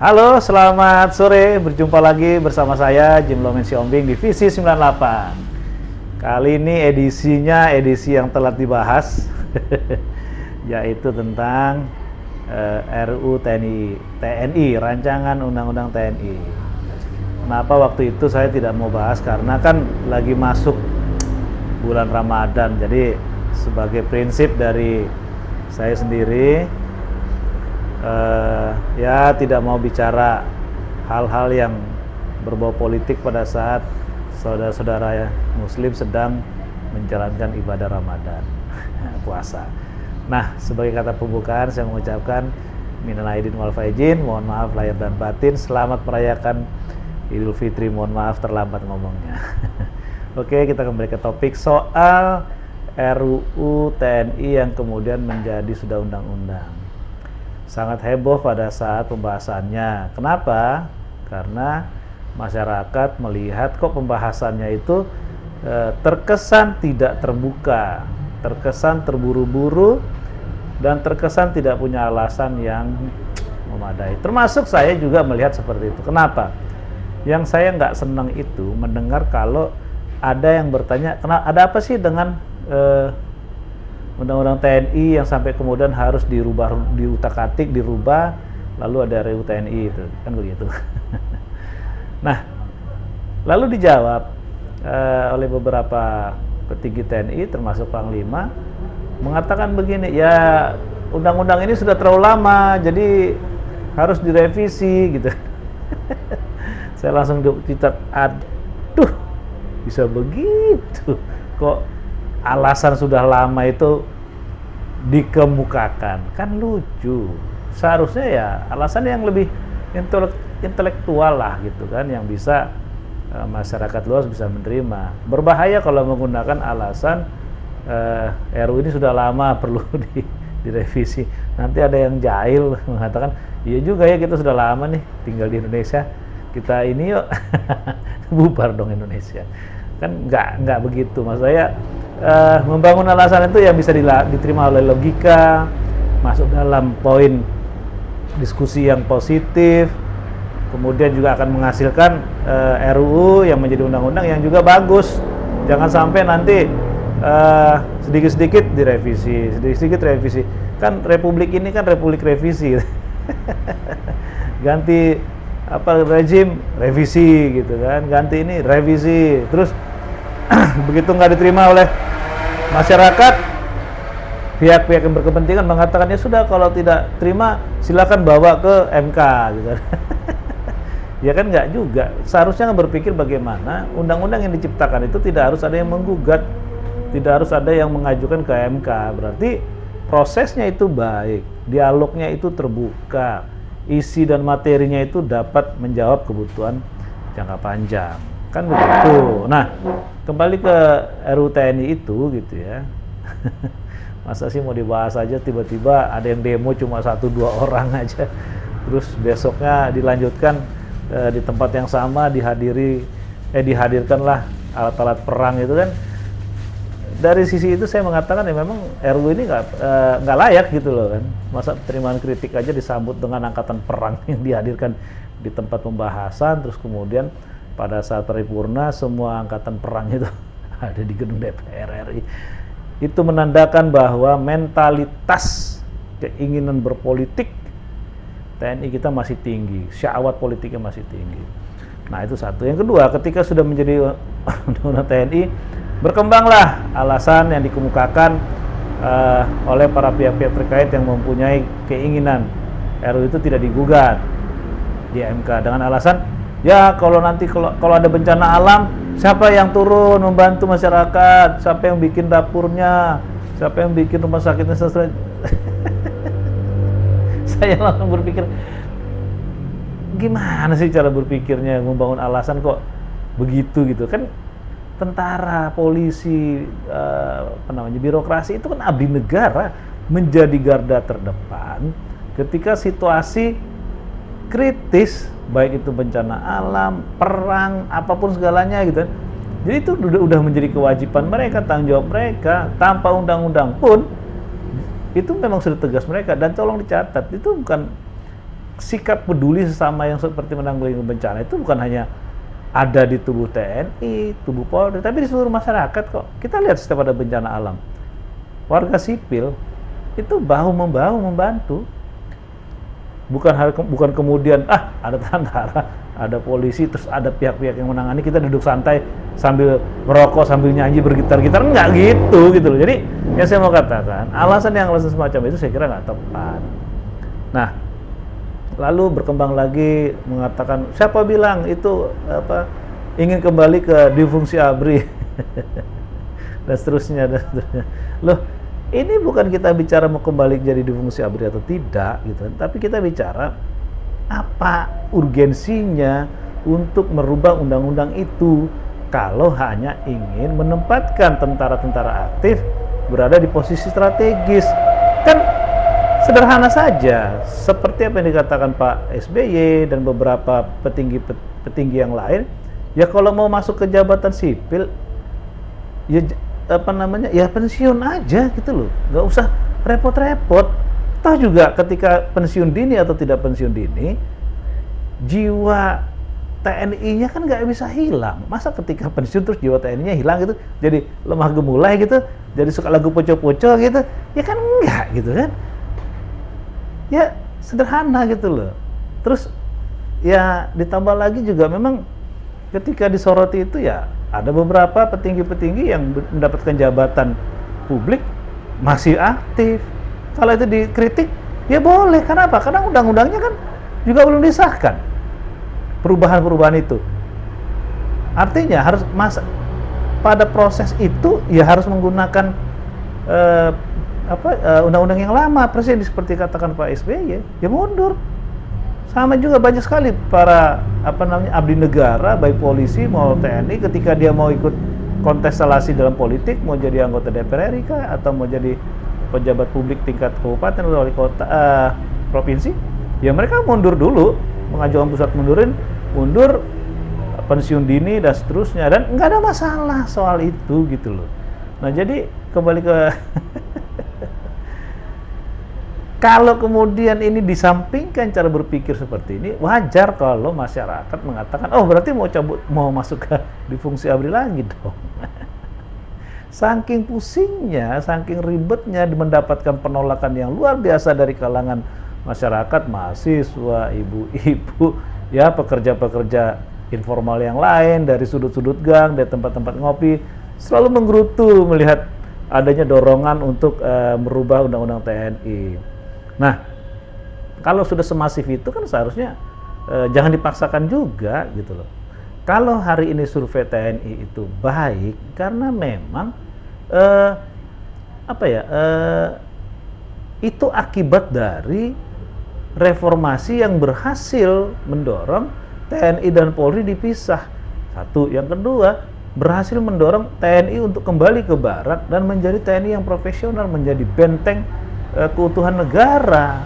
Halo, selamat sore. Berjumpa lagi bersama saya Jim Lomen Siombing di Visi 98. Kali ini edisinya edisi yang telah dibahas yaitu tentang RUU TNI, Rancangan Undang-Undang TNI. Kenapa waktu itu saya tidak mau bahas? Karena kan lagi masuk bulan Ramadan. Jadi sebagai prinsip dari saya sendiri, ya tidak mau bicara hal-hal yang berbau politik pada saat saudara-saudara Muslim sedang menjalankan ibadah Ramadan, puasa. Nah, sebagai kata pembukaan saya mengucapkan minal aidin wal faizin, mohon maaf lahir dan batin, selamat merayakan Idul Fitri, mohon maaf terlambat ngomongnya. Oke, kita kembali ke topik soal RUU TNI yang kemudian menjadi sudah undang-undang. Sangat heboh pada saat pembahasannya. Kenapa? Karena masyarakat melihat kok pembahasannya itu terkesan tidak terbuka, terkesan terburu-buru, dan terkesan tidak punya alasan yang memadai. Termasuk saya juga melihat seperti itu. Kenapa? Yang saya nggak senang itu mendengar kalau ada yang bertanya, ada apa sih dengan Undang-Undang TNI yang sampai kemudian harus dirubah, diutak-atik, dirubah, lalu ada RUU TNI itu, kan begitu. Nah, lalu dijawab oleh beberapa petinggi TNI, termasuk Panglima, mengatakan begini, ya undang-undang ini sudah terlalu lama, jadi harus direvisi, gitu. Saya langsung dicat, aduh, bisa begitu, kok alasan sudah lama itu dikemukakan, kan lucu. Seharusnya ya alasan yang lebih intelektual lah gitu kan, yang bisa masyarakat luas bisa menerima. Berbahaya kalau menggunakan alasan RUU ini sudah lama perlu direvisi. Nanti ada yang jahil mengatakan, iya juga ya kita sudah lama nih tinggal di Indonesia, kita ini yuk bubar dong Indonesia. Kan nggak begitu, maksud saya membangun alasan itu yang bisa diterima oleh logika, masuk dalam poin diskusi yang positif, kemudian juga akan menghasilkan RUU yang menjadi undang-undang yang juga bagus. Jangan sampai nanti sedikit-sedikit direvisi, sedikit-sedikit revisi. Kan republik ini kan republik revisi. Ganti apa rezim, revisi gitu kan, ganti ini revisi, terus begitu nggak diterima oleh masyarakat, pihak-pihak yang berkepentingan mengatakan, ya sudah kalau tidak terima silakan bawa ke MK gitu. Ya kan nggak juga, seharusnya berpikir bagaimana undang-undang yang diciptakan itu tidak harus ada yang menggugat, tidak harus ada yang mengajukan ke MK, berarti prosesnya itu baik, dialognya itu terbuka, isi dan materinya itu dapat menjawab kebutuhan jangka panjang, kan begitu. Nah, kembali ke RUU TNI itu gitu ya. Masa sih mau dibahas aja tiba-tiba ada yang demo cuma 1-2 orang aja, terus besoknya dilanjutkan di tempat yang sama dihadirkanlah alat-alat perang itu kan. Dari sisi itu saya mengatakan ya memang RUU ini nggak layak gitu loh kan. Masa penerimaan kritik aja disambut dengan angkatan perang yang dihadirkan di tempat pembahasan, terus kemudian pada saat paripurna semua angkatan perang itu ada di gedung DPR RI. Itu menandakan bahwa mentalitas keinginan berpolitik TNI kita masih tinggi, syahwat politiknya masih tinggi. Nah itu satu. Yang kedua, ketika sudah menjadi undang-undang TNI, berkembanglah alasan yang dikemukakan oleh para pihak-pihak terkait yang mempunyai keinginan RUU itu tidak digugat di MK dengan alasan, ya kalau nanti kalau ada bencana alam, siapa yang turun membantu masyarakat, siapa yang bikin dapurnya, siapa yang bikin rumah sakitnya. Saya langsung berpikir, gimana sih cara berpikirnya membangun alasan kok begitu gitu kan. Tentara, polisi, birokrasi itu kan abdi negara, menjadi garda terdepan ketika situasi kritis, baik itu bencana alam, perang, apapun segalanya gitu. Jadi itu udah menjadi kewajiban mereka, tanggung jawab mereka. Tanpa undang-undang pun itu memang sudah tegas mereka. Dan tolong dicatat, itu bukan sikap peduli sesama yang seperti menanggulangi bencana itu bukan hanya ada di tubuh TNI, tubuh Polri, tapi di seluruh masyarakat kok. Kita lihat setiap ada bencana alam, warga sipil itu bahu-membahu membantu. Bukan kemudian ada tentara, ada polisi, terus ada pihak-pihak yang menangani, kita duduk santai sambil merokok, sambil nyanyi, bergitar-gitar, enggak gitu loh. Jadi yang saya mau katakan, alasan semacam itu saya kira nggak tepat. Nah, lalu berkembang lagi mengatakan siapa bilang itu ingin kembali ke difungsi ABRI dan seterusnya. Loh, ini bukan kita bicara mau kembali jadi difungsi ABRI atau tidak gitu, tapi kita bicara apa urgensinya untuk merubah undang-undang itu kalau hanya ingin menempatkan tentara-tentara aktif berada di posisi strategis. Kan sederhana saja, seperti apa yang dikatakan Pak SBY dan beberapa petinggi yang lain, ya kalau mau masuk ke jabatan sipil, ya ya pensiun aja gitu loh, nggak usah repot-repot. Toh juga ketika pensiun dini atau tidak pensiun dini, jiwa TNI-nya kan nggak bisa hilang. Masa ketika pensiun terus jiwa TNI-nya hilang gitu, jadi lemah gemulai gitu, jadi suka lagu poco-poco gitu, ya kan enggak gitu kan. Ya sederhana gitu loh. Terus ya ditambah lagi juga memang ketika disoroti itu ya ada beberapa petinggi-petinggi yang mendapatkan jabatan publik masih aktif. Kalau itu dikritik, ya boleh. Kenapa? Karena undang-undangnya kan juga belum disahkan. Perubahan-perubahan itu. Artinya harus pada proses itu ya harus menggunakan undang-undang yang lama, persis seperti katakan Pak SBY, ya mundur. Sama juga banyak sekali para abdi negara, baik polisi mau TNI, ketika dia mau ikut kontestelasi dalam politik, mau jadi anggota DPR RI kah, atau mau jadi pejabat publik tingkat kabupaten atau wali kota provinsi, ya mereka mundur dulu, mengajukan pusat mundur, pensiun dini dan seterusnya, dan nggak ada masalah soal itu gitu loh. Nah jadi kembali ke kalau kemudian ini disampingkan cara berpikir seperti ini, wajar kalau masyarakat mengatakan, oh berarti mau masuk ke difungsi ABRI lagi dong. Saking pusingnya, saking ribetnya mendapatkan penolakan yang luar biasa dari kalangan masyarakat, mahasiswa, ibu-ibu, ya pekerja-pekerja informal yang lain, dari sudut-sudut gang, dari tempat-tempat ngopi, selalu menggerutu melihat adanya dorongan untuk merubah undang-undang TNI. Nah, kalau sudah semasif itu kan seharusnya jangan dipaksakan juga gitu loh. Kalau hari ini survei TNI itu baik karena memang itu akibat dari reformasi yang berhasil mendorong TNI dan Polri dipisah. Satu, yang kedua berhasil mendorong TNI untuk kembali ke barak dan menjadi TNI yang profesional, menjadi benteng keutuhan negara.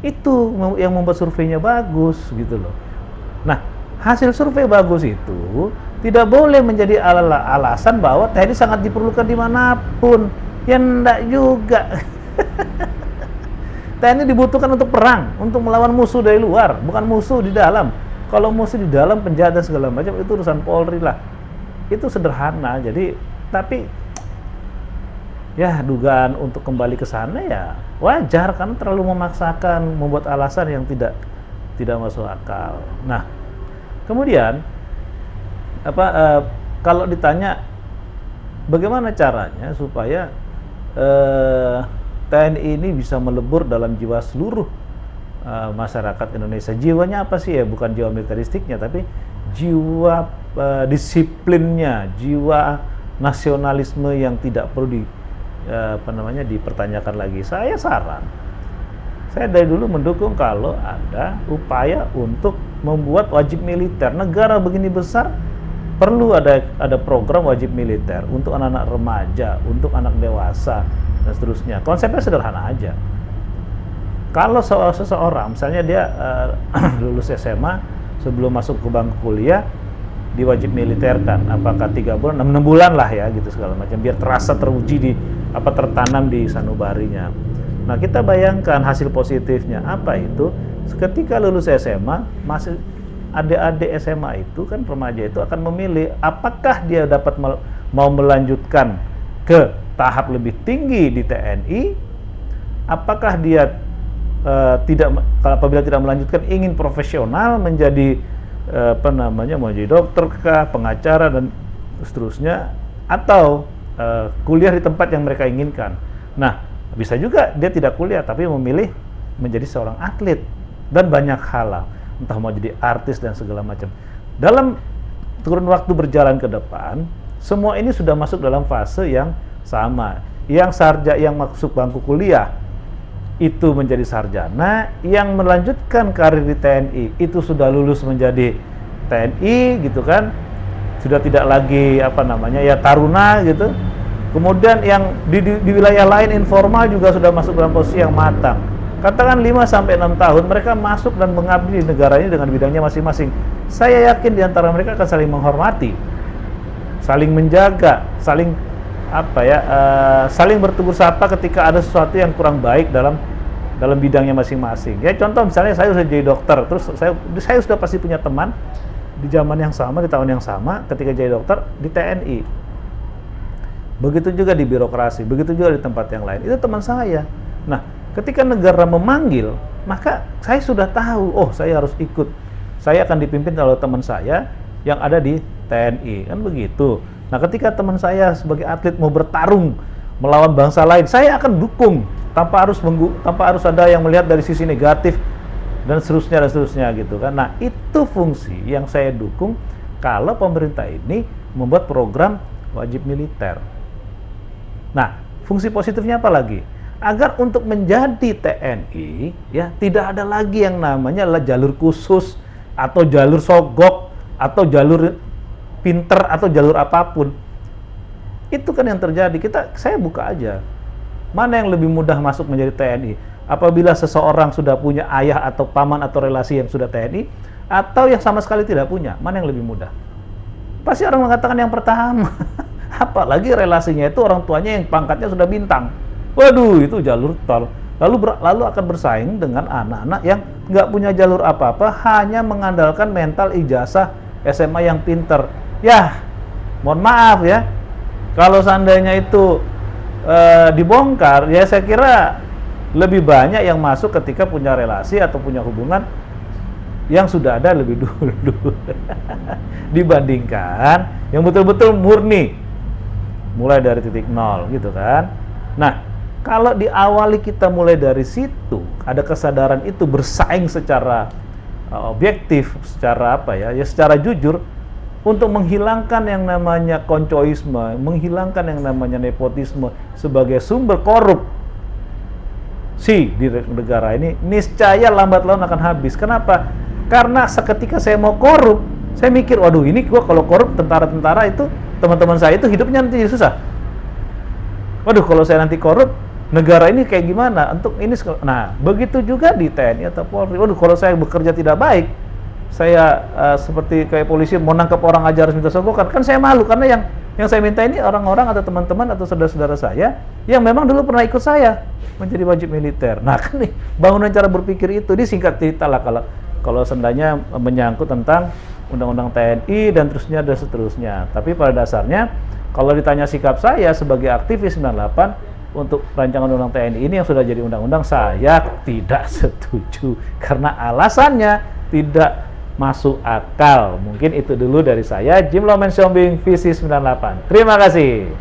Itu yang membuat surveinya bagus gitu loh. Nah, hasil survei bagus itu tidak boleh menjadi alasan bahwa TNI sangat diperlukan dimanapun. Ya enggak juga. TNI dibutuhkan untuk perang, untuk melawan musuh dari luar, bukan musuh di dalam. Kalau musuh di dalam, penjahat dan segala macam, itu urusan Polri lah. Itu sederhana. Jadi, tapi ya dugaan untuk kembali ke sana ya wajar, karena terlalu memaksakan, membuat alasan yang tidak masuk akal. Nah, kemudian kalau ditanya bagaimana caranya supaya TNI ini bisa melebur dalam jiwa seluruh masyarakat Indonesia. Jiwanya apa sih ya? Bukan jiwa militeristiknya, tapi jiwa disiplinnya, jiwa nasionalisme yang tidak perlu dipertanyakan lagi. Saya dari dulu mendukung kalau ada upaya untuk membuat wajib militer. Negara begini besar perlu ada program wajib militer untuk anak-anak remaja, untuk anak dewasa dan seterusnya. Konsepnya sederhana aja. Kalau seseorang misalnya dia lulus SMA, sebelum masuk ke bangku kuliah diwajib militerkan, apakah 3 bulan, 6 bulan lah ya gitu segala macam, biar terasa teruji tertanam di sanubarinya. Nah, kita bayangkan hasil positifnya apa itu? Ketika lulus SMA, masih adik-adik SMA itu kan remaja itu akan memilih apakah dia dapat mau melanjutkan ke tahap lebih tinggi di TNI, apakah dia apabila tidak melanjutkan ingin profesional menjadi mau jadi dokter kah, pengacara dan seterusnya, atau kuliah di tempat yang mereka inginkan. Nah, bisa juga dia tidak kuliah tapi memilih menjadi seorang atlet dan banyak hal, entah mau jadi artis dan segala macam. Dalam kurun waktu berjalan ke depan, semua ini sudah masuk dalam fase yang sama. Yang yang masuk bangku kuliah itu menjadi sarjana, yang melanjutkan karir di TNI itu sudah lulus menjadi TNI gitu kan, sudah tidak lagi taruna gitu. Kemudian yang di wilayah lain informal juga sudah masuk dalam posisi yang matang. Katakan 5-6 tahun mereka masuk dan mengabdi di negara ini dengan bidangnya masing-masing. Saya yakin di antara mereka akan saling menghormati, saling menjaga, saling bertegur sapa ketika ada sesuatu yang kurang baik dalam bidangnya masing-masing. Ya contoh misalnya saya sudah jadi dokter, terus saya sudah pasti punya teman di zaman yang sama, di tahun yang sama ketika jadi dokter di TNI. Begitu juga di birokrasi, begitu juga di tempat yang lain. Itu teman saya. Nah, ketika negara memanggil, maka saya sudah tahu, oh saya harus ikut. Saya akan dipimpin oleh teman saya yang ada di TNI, kan begitu. Nah, ketika teman saya sebagai atlet mau bertarung melawan bangsa lain, saya akan dukung tanpa harus ada yang melihat dari sisi negatif dan seterusnya gitu kan. Nah, itu fungsi yang saya dukung kalau pemerintah ini membuat program wajib militer. Nah, fungsi positifnya apa lagi? Agar untuk menjadi TNI ya tidak ada lagi yang namanya jalur khusus atau jalur sogok atau jalur pinter atau jalur apapun. Itu kan yang terjadi. Saya buka aja. Mana yang lebih mudah masuk menjadi TNI? Apabila seseorang sudah punya ayah atau paman atau relasi yang sudah TNI, atau yang sama sekali tidak punya, mana yang lebih mudah? Pasti orang mengatakan yang pertama. Apalagi relasinya itu orang tuanya yang pangkatnya sudah bintang. Waduh, itu jalur tol. Lalu akan bersaing dengan anak-anak yang nggak punya jalur apa-apa, hanya mengandalkan mental ijazah SMA yang pinter. Ya, mohon maaf ya, kalau seandainya itu dibongkar, ya saya kira lebih banyak yang masuk ketika punya relasi atau punya hubungan yang sudah ada lebih dulu dibandingkan yang betul-betul murni mulai dari titik nol gitu kan. Nah, kalau diawali kita mulai dari situ, ada kesadaran itu bersaing secara objektif, secara secara jujur, untuk menghilangkan yang namanya koncoisme, menghilangkan yang namanya nepotisme sebagai sumber korupsi di negara ini, niscaya lambat laun akan habis. Kenapa? Karena seketika saya mau korup, saya mikir, waduh ini gua kalau korup tentara-tentara itu, teman-teman saya itu hidupnya nanti susah. Waduh kalau saya nanti korup, negara ini kayak gimana? Nah, begitu juga di TNI atau Polri. Waduh kalau saya bekerja tidak baik, saya seperti kayak polisi mau nangkap orang aja harus minta sogokan, kan saya malu karena yang saya minta ini orang-orang atau teman-teman atau saudara-saudara saya yang memang dulu pernah ikut saya menjadi wajib militer. Nah kan nih bangunan cara berpikir itu disingkat cerita lah kalau seandainya menyangkut tentang undang-undang TNI dan seterusnya. Tapi pada dasarnya kalau ditanya sikap saya sebagai aktivis 98 untuk rancangan undang TNI ini yang sudah jadi undang-undang, saya tidak setuju karena alasannya tidak masuk akal. Mungkin itu dulu dari saya, Jim Lomen Siombing, Visi 98. Terima kasih.